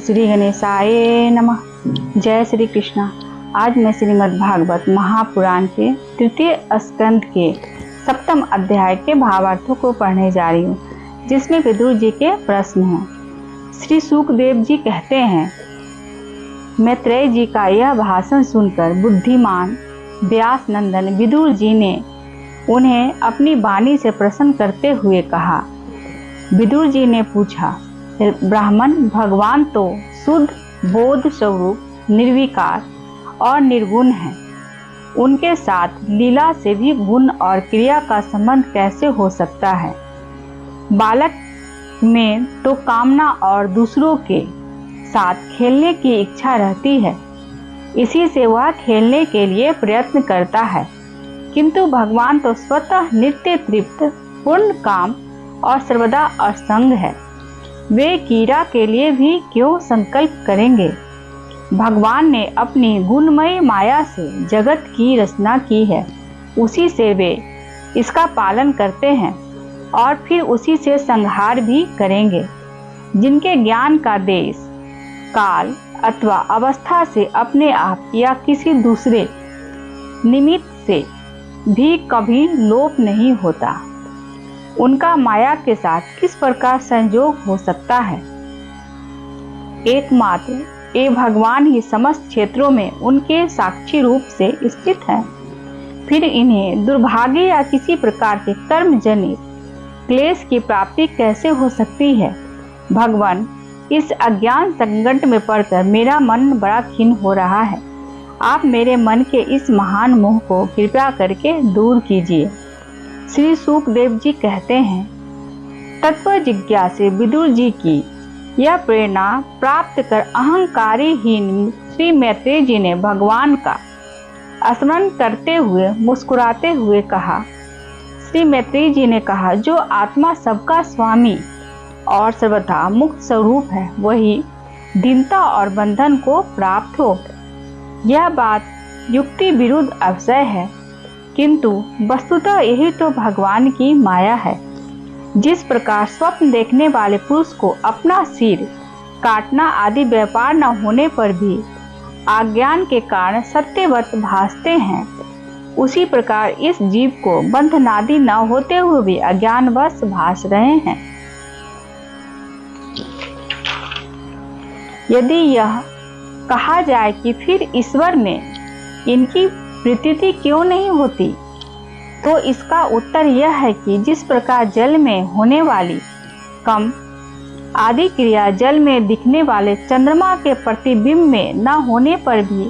श्री गणेशाय नमः। जय श्री कृष्णा। आज मैं श्रीमद् भागवत महापुराण के तृतीय स्कंद के सप्तम अध्याय के भावार्थों को पढ़ने जा रही हूँ, जिसमें विदुर जी के प्रश्न हैं। श्री सुखदेव जी कहते हैं, मैत्रेय जी का यह भाषण सुनकर बुद्धिमान व्यास नंदन विदुर जी ने उन्हें अपनी वाणी से प्रसन्न करते हुए कहा। विदुर जी ने पूछा, ब्राह्मण भगवान तो शुद्ध बोध स्वरूप निर्विकार और निर्गुण है, उनके साथ लीला से भी गुण और क्रिया का संबंध कैसे हो सकता है? बालक में तो कामना और दूसरों के साथ खेलने की इच्छा रहती है, इसी से वह खेलने के लिए प्रयत्न करता है, किंतु भगवान तो स्वतः नित्य तृप्त पूर्ण काम और सर्वदा असंग है। वे कीड़ा के लिए भी क्यों संकल्प करेंगे? भगवान ने अपनी गुणमयी माया से जगत की रचना की है, उसी से वे इसका पालन करते हैं और फिर उसी से संहार भी करेंगे। जिनके ज्ञान का देश, काल अथवा अवस्था से अपने आप या किसी दूसरे निमित्त से भी कभी लोप नहीं होता, उनका माया के साथ किस प्रकार संयोग हो सकता है? एकमात्र ये भगवान ही समस्त क्षेत्रों में उनके साक्षी रूप से स्थित है। फिर इन्हें दुर्भाग्य या किसी प्रकार के कर्म जनित क्लेश की प्राप्ति कैसे हो सकती है? भगवान, इस अज्ञान संकट में पड़कर मेरा मन बड़ा खिन्न हो रहा है। आप मेरे मन के इस महान मोह को कृपया करके दूर कीजिए। श्री सुखदेव जी कहते हैं, तत्व जिज्ञासे विदुर जी की यह प्रेरणा प्राप्त कर अहंकारीहीन श्री मैत्रेय जी ने भगवान का स्मरण करते हुए मुस्कुराते हुए कहा। श्री मैत्रेय जी ने कहा, जो आत्मा सबका स्वामी और सर्वथा मुक्त स्वरूप है, वही दीनता और बंधन को प्राप्त हो। यह बात युक्ति विरुद्ध अवश्य है, किंतु वस्तुतः यही तो भगवान की माया है। जिस प्रकार स्वप्न देखने वाले पुरुष को अपना सिर काटना आदि व्यापार न होने पर भी अज्ञान के कारण सत्यवत भासते हैं, उसी प्रकार इस जीव को बंधनादि न होते हुए भी अज्ञानवश भास रहे हैं। यदि यह कहा जाए कि फिर ईश्वर में इनकी प्रतीति क्यों नहीं होती, तो इसका उत्तर यह है कि जिस प्रकार जल में होने वाली कम आदि क्रिया जल में दिखने वाले चंद्रमा के प्रतिबिंब में न होने पर भी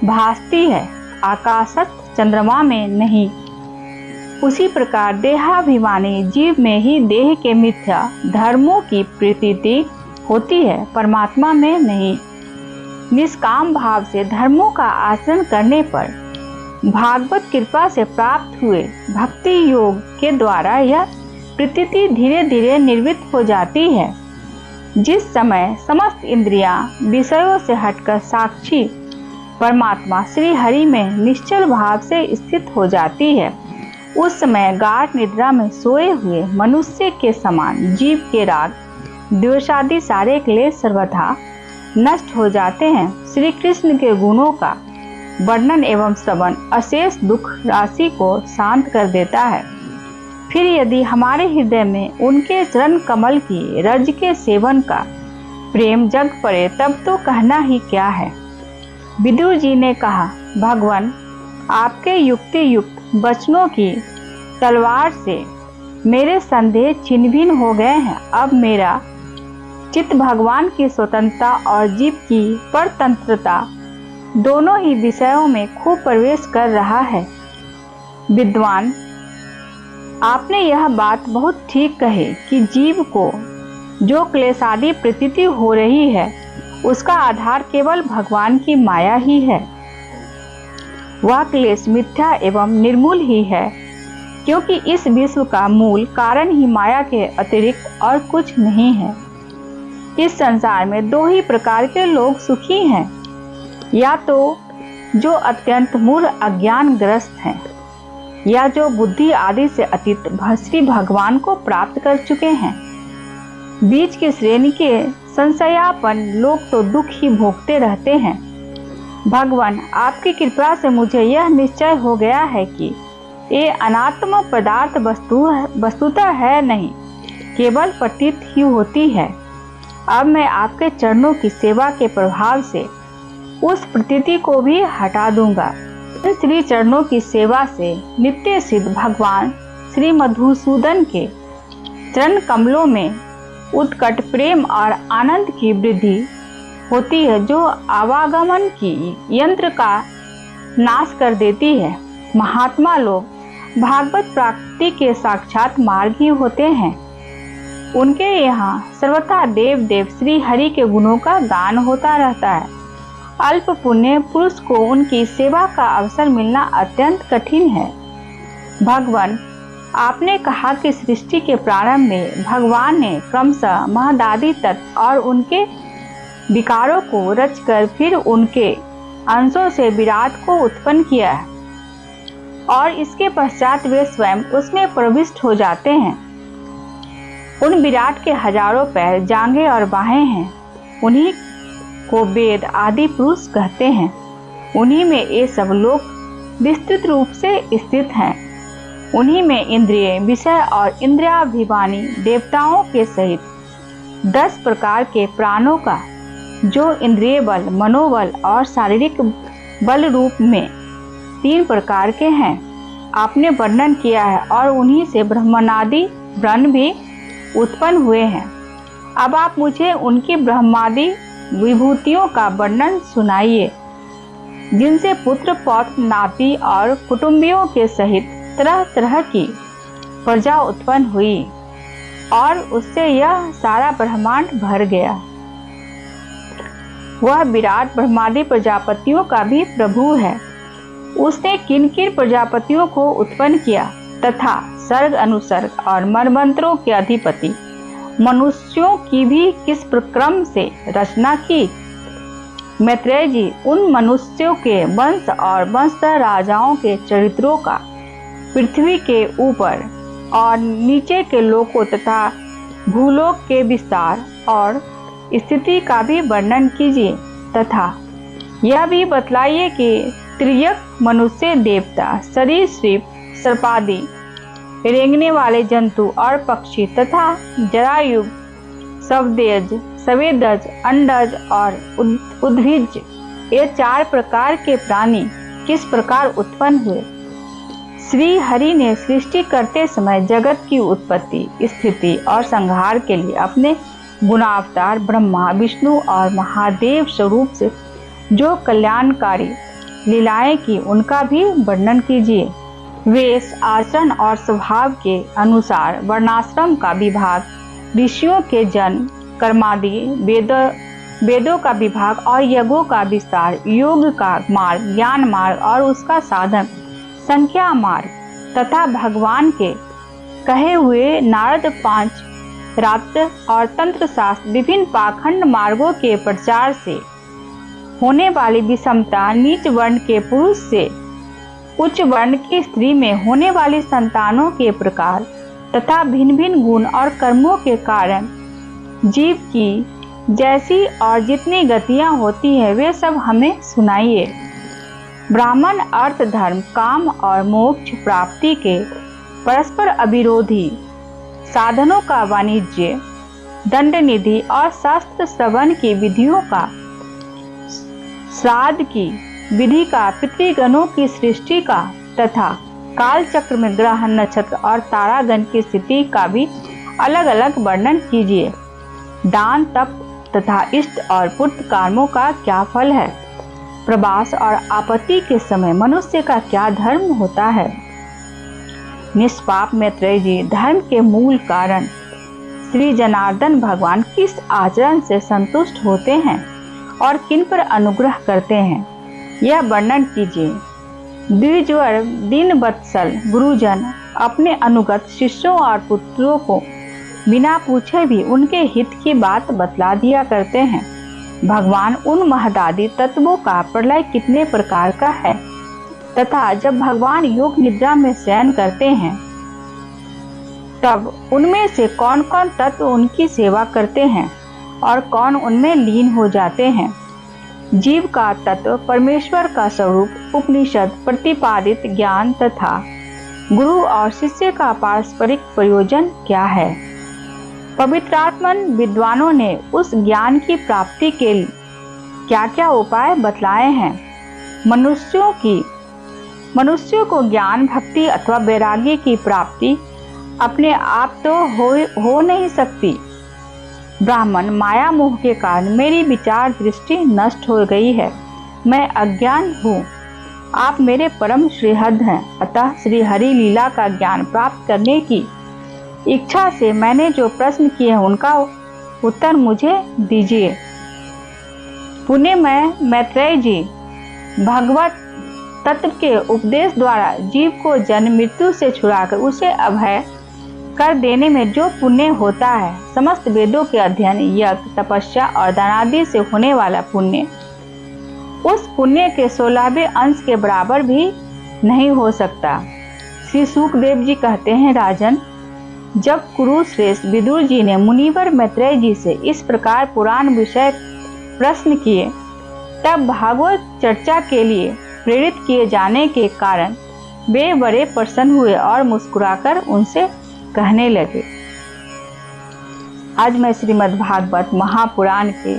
भासती है, आकाशस्थ चंद्रमा में नहीं, उसी प्रकार देहाभिमानी जीव में ही देह के मिथ्या धर्मों की प्रतीति होती है, परमात्मा में नहीं। निष्काम भाव से धर्मों का आचरण करने पर भागवत कृपा से प्राप्त हुए भक्ति योग के द्वारा यह प्रतीति धीरे धीरे निर्वित हो जाती है। जिस समय समस्त इंद्रियां विषयों से हटकर साक्षी परमात्मा श्री हरि में निश्चल भाव से स्थित हो जाती है, उस समय गाढ़ निद्रा में सोए हुए मनुष्य के समान जीव के राग द्वेषादि सारे क्लेश सर्वथा नष्ट हो जाते हैं। श्री कृष्ण के गुणों का वर्णन एवं श्रवण अशेष दुख राशि को शांत कर देता है। फिर यदि हमारे हृदय में उनके चरण कमल की रज के सेवन का प्रेम जग पड़े, तब तो कहना ही क्या है। विदुर जी ने कहा, भगवान, आपके युक्ति युक्त वचनों की तलवार से मेरे संदेह छिन्न भिन्न हो गए हैं। अब मेरा चित्त भगवान की स्वतंत्रता और जीव की परतंत्रता दोनों ही विषयों में खूब प्रवेश कर रहा है। विद्वान, आपने यह बात बहुत ठीक कही कि जीव को जो क्लेशादि प्रतीति हो रही है, उसका आधार केवल भगवान की माया ही है। वह क्लेश मिथ्या एवं निर्मूल ही है, क्योंकि इस विश्व का मूल कारण ही माया के अतिरिक्त और कुछ नहीं है। इस संसार में दो ही प्रकार के लोग सुखी हैं, या तो जो अत्यंत मूढ़ अज्ञान ग्रस्त हैं, या जो बुद्धि आदि से अतीत श्री भगवान को प्राप्त कर चुके हैं। बीच की श्रेणी के संशयापन लोग तो दुख ही भोगते रहते हैं। भगवान, आपकी कृपा से मुझे यह निश्चय हो गया है कि ये अनात्म पदार्थ वस्तुतः है नहीं, केवल प्रतीत ही होती है। अब मैं आपके चरणों की सेवा के प्रभाव से उस प्रतीति को भी हटा दूंगा। श्री चरणों की सेवा से नित्य सिद्ध भगवान श्री मधुसूदन के चरण कमलों में उत्कट प्रेम और आनंद की वृद्धि होती है, जो आवागमन की यंत्र का नाश कर देती है। महात्मा लोग भागवत प्राप्ति के साक्षात मार्ग ही होते हैं। उनके यहाँ सर्वथा देव देव श्री हरि के गुणों का गान होता रहता है। अल्प पुण्य पुरुष को उनकी सेवा का अवसर मिलना अत्यंत कठिन है। भगवान, आपने कहा कि सृष्टि के प्रारंभ में भगवान ने क्रमशः महदादि तत्व और उनके विकारों को रचकर फिर उनके अंशों से विराट को उत्पन्न किया है और इसके पश्चात वे स्वयं उसमें प्रविष्ट हो जाते हैं। उन विराट के हजारों पैर, जांघें और बाहें हैं। उन्हीं को वेद आदि पुरुष कहते हैं। उन्हीं में ये सब लोग विस्तृत रूप से स्थित हैं। उन्हीं में इंद्रिय, विषय और इंद्रियाभिमानी देवताओं के सहित 10 प्रकार के प्राणों का, जो इंद्रिय बल, मनोबल और शारीरिक बल रूप में 3 प्रकार के हैं, आपने वर्णन किया है और उन्हीं से ब्रह्मादि ब्रह्म भी उत्पन्न हुए हैं। अब आप मुझे उनकी ब्रह्मादि विभूतियों का वर्णन सुनाइए, जिनसे पुत्र पौत्र नाती और कुटुंबियों के सहित तरह तरह की प्रजा उत्पन्न हुई और उससे यह सारा ब्रह्मांड भर गया। वह विराट ब्रह्मादि प्रजापतियों का भी प्रभु है। उसने किन किन प्रजापतियों को उत्पन्न किया तथा सर्ग अनुसर्ग और मनमंत्रों के अधिपति मनुष्यों की भी किस प्रक्रम से रचना की। मैत्रेय जी, उन मनुष्यों के वंश और वंशधर राजाओं के चरित्रों का पृथ्वी के ऊपर और नीचे के लोकों तथा भूलोक के विस्तार और स्थिति का भी वर्णन कीजिए तथा यह भी बतलाइए कि त्रियक, मनुष्य, देवता, सरीसृप, सर्पादि, रेंगने वाले जंतु और पक्षी तथा जरायुग, सवदेज, सवेदज, अंडज और उद्भिज, ये 4 प्रकार के प्राणी किस प्रकार उत्पन्न हुए। श्री हरि ने सृष्टि करते समय जगत की उत्पत्ति, स्थिति और संहार के लिए अपने गुणावतार ब्रह्मा, विष्णु और महादेव स्वरूप से जो कल्याणकारी लीलाएं की, उनका भी वर्णन कीजिए। वेश, आचरण और स्वभाव के अनुसार वर्णाश्रम का विभाग, ऋषियों के जन्म, कर्मादि, वेदों का विभाग और यज्ञों का विस्तार, योग का मार्ग, ज्ञान मार्ग और उसका साधन, संख्या मार्ग तथा भगवान के कहे हुए नारद 5 रात्र और तंत्र शास्त्र, विभिन्न पाखंड मार्गों के प्रचार से होने वाली विषमता, नीच वर्ण के पुरुष से उच्च वर्ण की स्त्री में होने वाली संतानों के प्रकार तथा भिन्न भिन्न गुण और कर्मों के कारण जीव की जैसी और जितनी गतियां होती है, वे सब हमें सुनाइए। ब्राह्मण अर्थ, धर्म, काम और मोक्ष प्राप्ति के परस्पर अविरोधी साधनों का वाणिज्य, दंड निधि और शास्त्र श्रवण की विधियों का, श्राद्ध की विधि का, पितृगणों की सृष्टि का तथा काल चक्र में ग्रह, नक्षत्र और तारागण की स्थिति का भी अलग अलग वर्णन कीजिए। दान, तप तथा इष्ट और पुत्र कर्मों का क्या फल है। प्रवास और आपत्ति के समय मनुष्य का क्या धर्म होता है। निष्पाप मैत्रेय जी, धर्म के मूल कारण श्री जनार्दन भगवान किस आचरण से संतुष्ट होते हैं और किन पर अनुग्रह करते हैं, यह वर्णन कीजिए। द्विजवर दीनवत्सल गुरुजन अपने अनुगत शिष्यों और पुत्रों को बिना पूछे भी उनके हित की बात बतला दिया करते हैं। भगवान, उन महदादि तत्वों का प्रलय कितने प्रकार का है तथा जब भगवान योग निद्रा में शयन करते हैं तब उनमें से कौन कौन तत्व उनकी सेवा करते हैं और कौन उनमें लीन हो जाते हैं। जीव का तत्व, परमेश्वर का स्वरूप, उपनिषद प्रतिपादित ज्ञान तथा गुरु और शिष्य का पारस्परिक प्रयोजन क्या है। पवित्रात्मन विद्वानों ने उस ज्ञान की प्राप्ति के लिए क्या क्या उपाय बतलाए हैं। मनुष्यों को ज्ञान, भक्ति अथवा वैराग्य की प्राप्ति अपने आप तो हो नहीं सकती। ब्राह्मण, माया मोह के कारण मेरी विचार दृष्टि नष्ट हो गई है, मैं अज्ञान हूँ। आप मेरे परम श्रीहद हैं, अतः श्री हरि लीला का ज्ञान प्राप्त करने की इच्छा से मैंने जो प्रश्न किए हैं उनका उत्तर मुझे दीजिए। पुण्य में मैत्रेय जी भगवत तत्व के उपदेश द्वारा जीव को जन्म मृत्यु से छुड़ाकर उसे अभय कर देने में जो पुण्य होता है, समस्त वेदों के अध्ययन, यज्ञ, तपस्या और दान आदि से होने वाला पुण्य उस पुण्य के 16वें अंश के बराबर भी नहीं हो सकता। श्री शुकदेव जी कहते हैं, राजन, जब कुरुश्रेष्ठ विदुर जी ने मुनिवर मैत्रेय जी से इस प्रकार पुराण विषय प्रश्न किए, तब भागवत चर्चा के लिए प्रेरित किए जाने के कारण वे बड़े प्रसन्न हुए और मुस्कुराकर उनसे कहने लगे। आज मैं श्रीमद् भागवत महापुराण के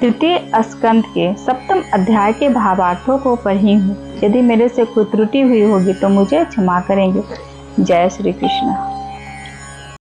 तृतीय स्कंद के 7वें अध्याय के भावार्थों को पढ़ी हूँ। यदि मेरे से कोई त्रुटि हुई होगी तो मुझे क्षमा करेंगे। जय श्री कृष्ण।